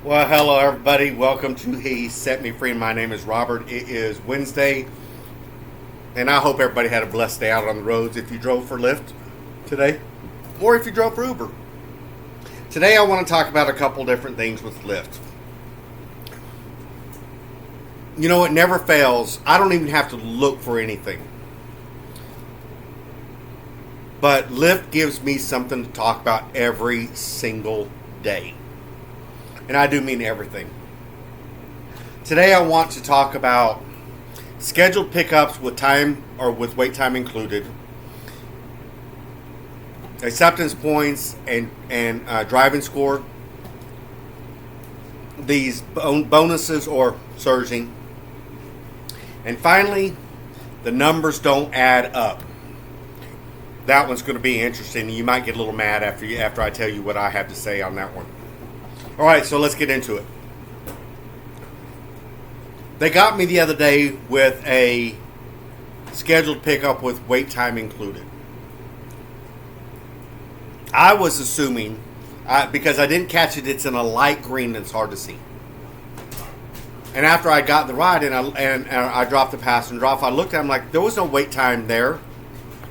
Well, hello everybody. Welcome to He Set Me Free. My name is Robert. It is Wednesday, and I hope everybody had a blessed day out on the roads if you drove for Lyft today, or if you drove for Uber. Today I want to talk about a couple different things with Lyft. You know, it never fails. I don't even have to look for anything. But Lyft gives me something to talk about every single day. And I do mean everything. Today I want to talk about scheduled pickups with time or with wait time included, acceptance points and driving score, these bonuses or surging, and finally, the numbers don't add up. That one's going to be interesting. You might get a little mad after I tell you what I have to say on that one. All right, so let's get into it. They got me the other day with a scheduled pickup with wait time included. I was assuming, because I didn't catch it, it's in a light green and it's hard to see. And after I got the ride and I dropped the passenger off, I looked at him like there was no wait time there.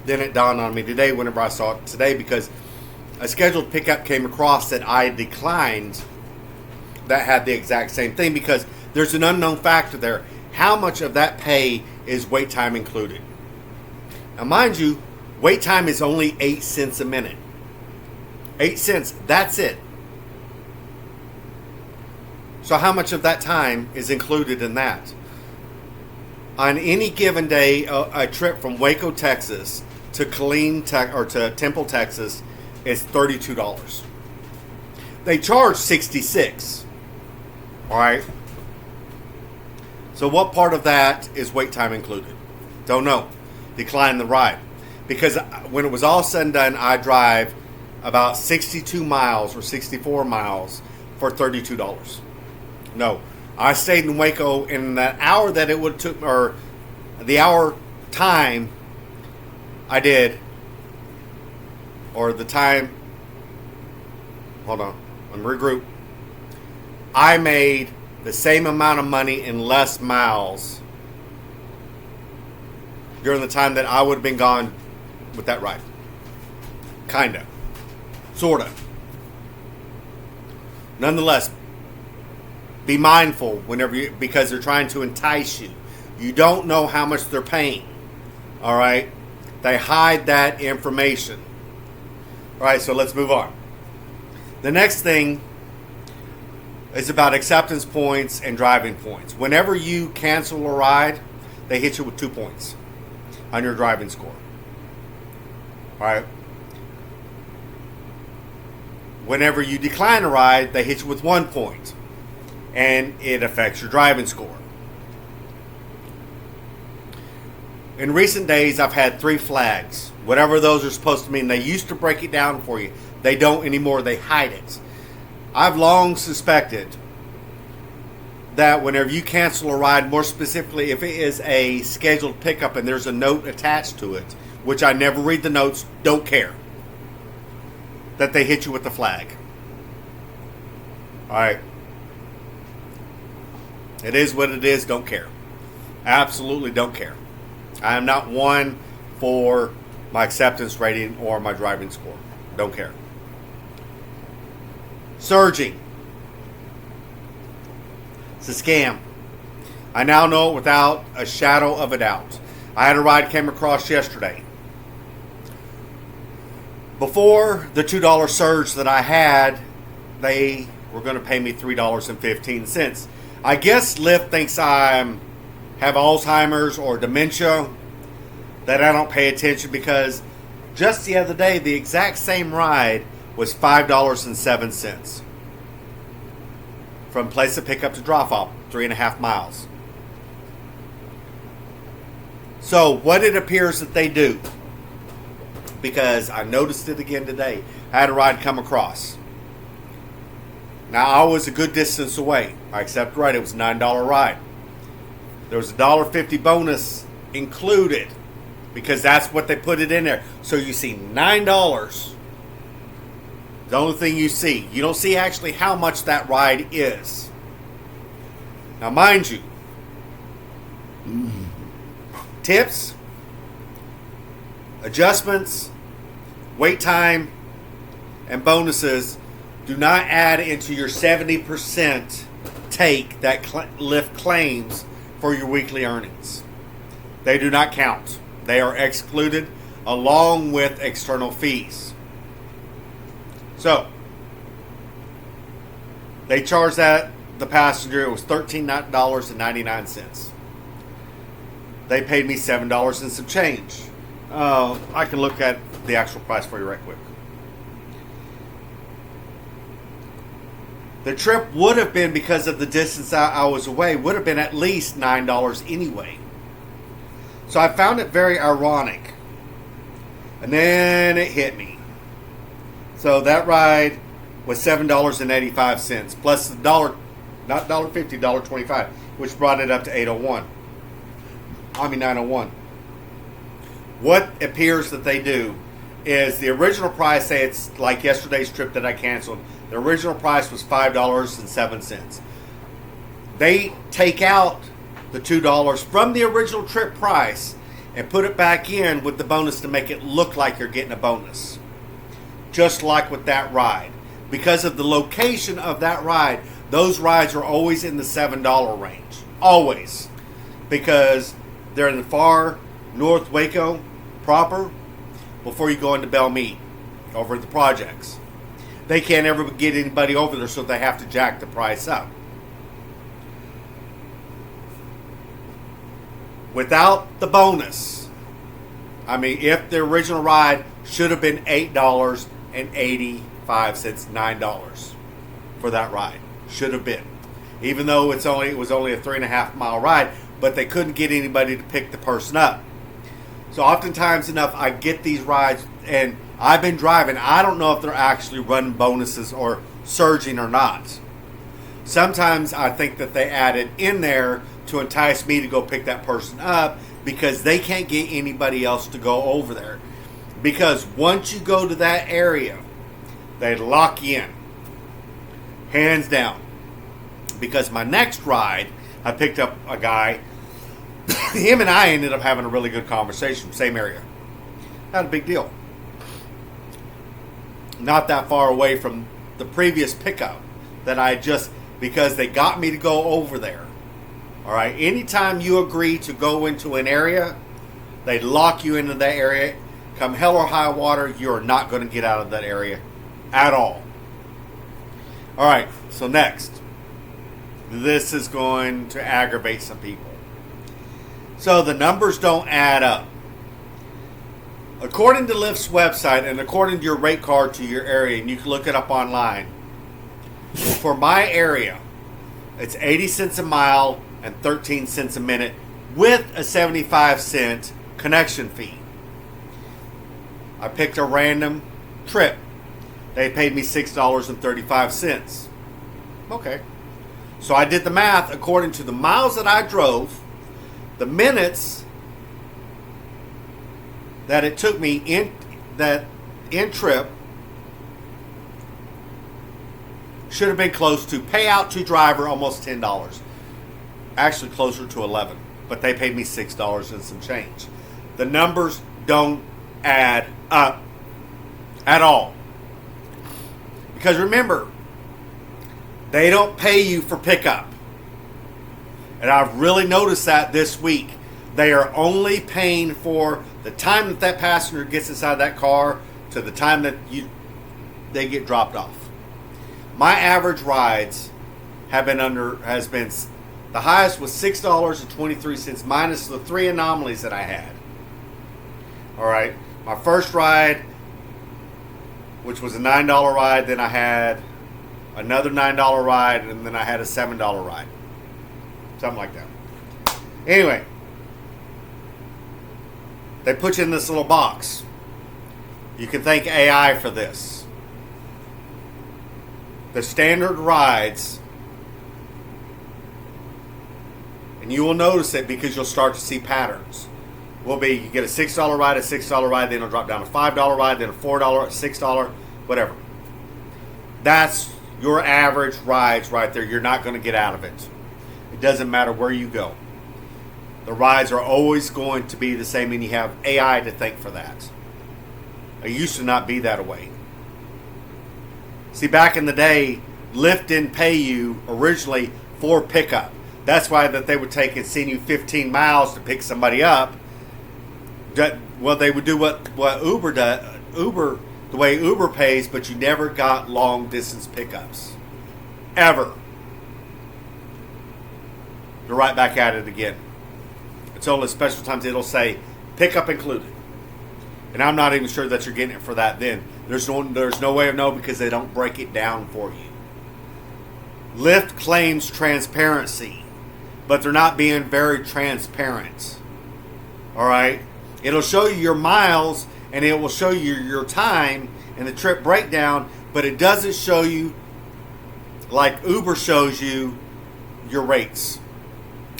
Then it dawned on me today whenever I saw it today, because a scheduled pickup came across that I declined that had the exact same thing, because there's an unknown factor there. How much of that pay is wait time included? Now, mind you, wait time is only 8 cents a minute. 8 cents, that's it. So how much of that time is included in that? On any given day, a trip from Waco, Texas to Killeen, or to Temple, Texas is $32. They charge $66. All right. So what part of that is wait time included? Don't know. Decline the ride. Because when it was all said and done, I drive about 62 miles or 64 miles for $32. No. I stayed in Waco in that hour that it would took, or the hour time I did, or the time, hold on, let me regroup. I made the same amount of money in less miles during the time that I would have been gone with that ride. Kinda. Sorta. Nonetheless, be mindful because they're trying to entice you. You don't know how much they're paying. All right? They hide that information. All right, so let's move on. The next thing is about acceptance points and driving points. Whenever you cancel a ride, they hit you with 2 points on your driving score. All right? Whenever you decline a ride, they hit you with 1 point. And it affects your driving score. In recent days, I've had 3 flags. Whatever those are supposed to mean. They used to break it down for you. They don't anymore. They hide it. I've long suspected that whenever you cancel a ride, more specifically if it is a scheduled pickup and there's a note attached to it, which I never read the notes, don't care, that they hit you with the flag. All right. It is what it is. Don't care. Absolutely don't care. I am not one for my acceptance rating or my driving score. Don't care. Surging. It's a scam. I now know it without a shadow of a doubt. I had a ride came across yesterday. Before the $2 surge that I had, they were going to pay me $3.15. I guess Lyft thinks I have Alzheimer's or dementia, that I don't pay attention, because just the other day, the exact same ride was $5.07 from place of pickup to drop off, 3.5 miles. So what it appears that they do, because I noticed it again today, I had a ride come across. Now, I was a good distance away. I accept right, it was a $9 ride. There was a $1.50 bonus included, because that's what they put it in there. So you see $9 The only thing you see. You don't see actually how much that ride is. Now, mind you, tips, adjustments, wait time, and bonuses do not add into your 70% take that Lyft claims for your weekly earnings. They do not count. They are excluded along with external fees. So, they charged the passenger, it was $13.99. They paid me $7 and some change. I can look at the actual price for you right quick. The trip would have been, because of the distance I was away, would have been at least $9 anyway. So I found it very ironic. And then it hit me. So that ride was $7.85 plus the dollar, not $1.50, $1.25, which brought it up to 901. What appears that they do is the original price, say it's like yesterday's trip that I canceled, the original price was $5.07. They take out the $2 from the original trip price and put it back in with the bonus to make it look like you're getting a bonus. Just like with that ride. Because of the location of that ride, those rides are always in the $7 range. Always. Because they're in the far north Waco proper before you go into Belmead over at the projects. They can't ever get anybody over there, so they have to jack the price up. Without the bonus, I mean, if the original ride should have been $8.85, $9 for that ride. Should have been. Even though it was only a 3.5 mile ride, but they couldn't get anybody to pick the person up. So oftentimes enough, I get these rides, and I've been driving. I don't know if they're actually running bonuses or surging or not. Sometimes I think that they add it in there to entice me to go pick that person up because they can't get anybody else to go over there. Because once you go to that area, they lock you in. Hands down. Because my next ride, I picked up a guy. Him and I ended up having a really good conversation. Same area. Not a big deal. Not that far away from the previous pickup that I just, because they got me to go over there. All right. Anytime you agree to go into an area, they lock you into that area. Come hell or high water, you're not going to get out of that area at all. All right. So next, this is going to aggravate some people. So the numbers don't add up. According to Lyft's website and according to your rate card to your area, and you can look it up online, for my area, it's 80 cents a mile and 13 cents a minute with a 75-cent connection fee. I picked a random trip. They paid me $6.35. Okay. So I did the math according to the miles that I drove, the minutes that it took me in trip should have been close to payout to driver almost $10. Actually closer to $11, but they paid me $6 and some change. The numbers don't add up at all. Because remember, they don't pay you for pickup. And I've really noticed that this week. They are only paying for the time that that passenger gets inside that car to the time that they get dropped off. My average rides has been the highest was $6.23 minus the 3 anomalies that I had. All right, my first ride, which was a $9 ride, then I had another $9 ride, and then I had a $7 ride. Something like that. Anyway, they put you in this little box. You can thank AI for this. The standard rides, and you will notice it because you'll start to see patterns, will be you get a $6 ride, then it'll drop down to a $5 ride, then a $4, a $6, whatever. That's your average rides right there. You're not going to get out of it. It doesn't matter where you go. The rides are always going to be the same, and you have AI to thank for that. It used to not be that way. See, back in the day, Lyft didn't pay you originally for pickup. That's why that they would take and send you 15 miles to pick somebody up. Well, they would do what Uber does. The way Uber pays, but you never got long distance pickups. Ever. You're right back at it again. It's only special times it'll say pickup included. And I'm not even sure that you're getting it for that then. There's no way of knowing because they don't break it down for you. Lyft claims transparency, but they're not being very transparent. Alright? It'll show you your miles and it will show you your time and the trip breakdown, but it doesn't show you like Uber shows you your rates.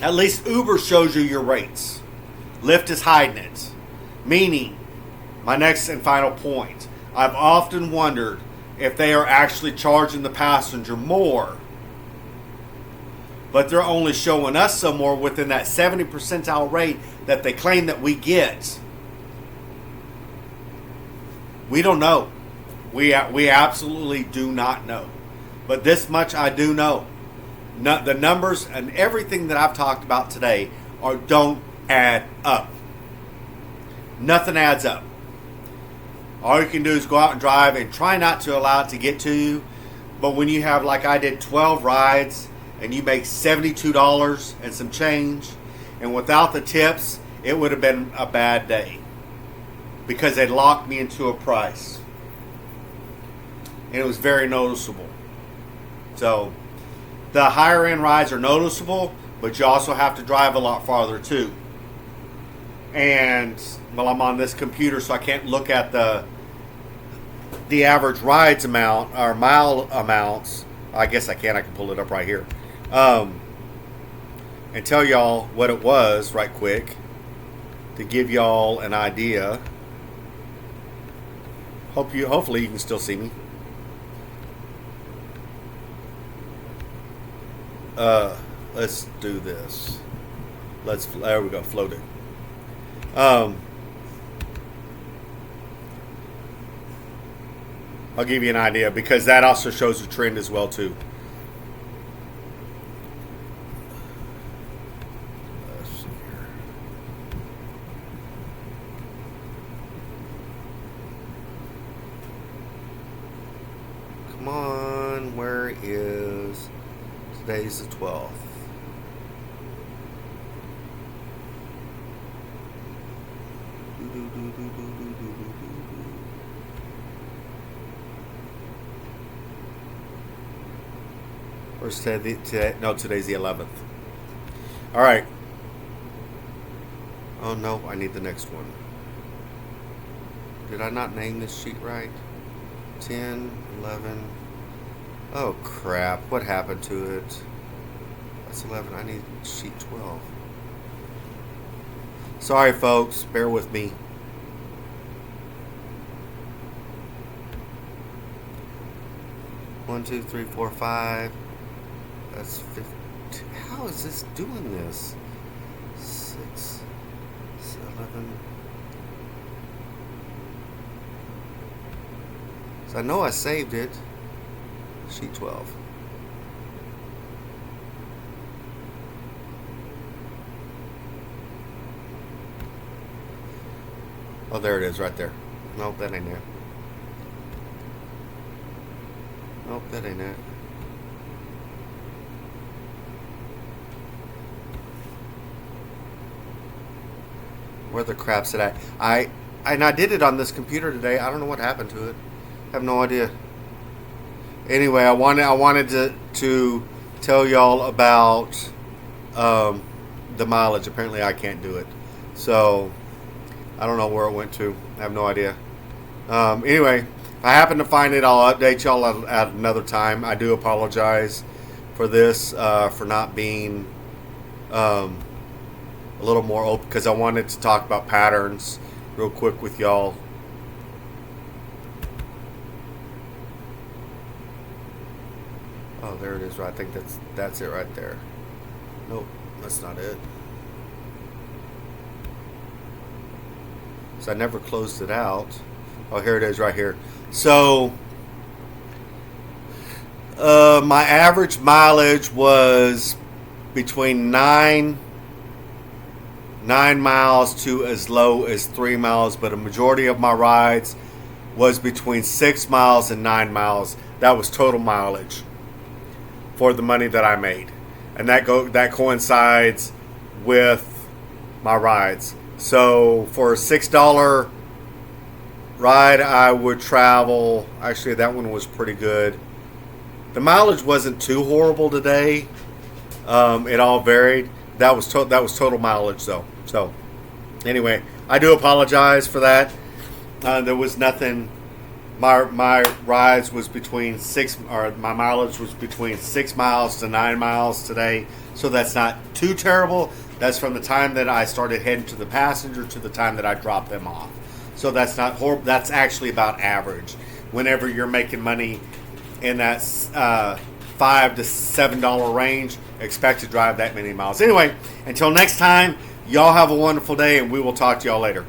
At least Uber shows you your rates. Lyft is hiding it. Meaning, my next and final point, I've often wondered if they are actually charging the passenger more, but they're only showing us some more within that 70 percentile rate that they claim that we get. We don't know. We absolutely do not know. But this much I do know. The numbers and everything that I've talked about today don't add up. Nothing adds up. All you can do is go out and drive and try not to allow it to get to you. But when you have, like I did, 12 rides and you make $72 and some change, and without the tips, it would have been a bad day because they locked me into a price. And it was very noticeable. So the higher end rides are noticeable, but you also have to drive a lot farther too. And well, I'm on this computer, so I can't look at the average rides amount or mile amounts. I guess I can. I can pull it up right here, and tell y'all what it was right quick to give y'all an idea. Hopefully you can still see me. Let's do this. There we go, float it. I'll give you an idea because that also shows a trend as well too. Let's see here. Come on, where is today's the 12th? Where's today? No, today's the 11th. All right. Oh no, I need the next one. Did I not name this sheet right? 10, 11. Oh crap! What happened to it? That's 11. I need sheet 12. Sorry, folks. Bear with me. One, two, three, four, five. That's 15. How is this doing this? 6, 11. So I know I saved it. Sheet 12. Oh, there it is right there. Nope, that ain't it. Nope, that ain't it. Where the crap's it at? I did it on this computer today. I don't know what happened to it. I have no idea. Anyway, I wanted to tell y'all about the mileage. Apparently, I can't do it. So I don't know where it went to. I have no idea. Anyway, if I happen to find it, I'll update y'all at another time. I do apologize for this, for not being a little more open, because I wanted to talk about patterns real quick with y'all. there it is. I think that's it right there. Nope, that's not it. So I never closed it out. Oh, here it is right here. So my average mileage was between 9 miles to as low as 3 miles, but a majority of my rides was between 6 miles and 9 miles. That was total mileage for the money that I made, and that coincides with my rides. So for a $6 ride, I would travel. Actually, that one was pretty good. The mileage wasn't too horrible today. It all varied. That was total mileage though. So anyway, I do apologize for that. There was nothing. My rides was between my mileage was between 6 miles to 9 miles today. So that's not too terrible. That's from the time that I started heading to the passenger to the time that I dropped them off. So that's not horrible. That's actually about average. Whenever you're making money in that $5 to $7 range, expect to drive that many miles. Anyway, until next time, y'all have a wonderful day, and we will talk to y'all later.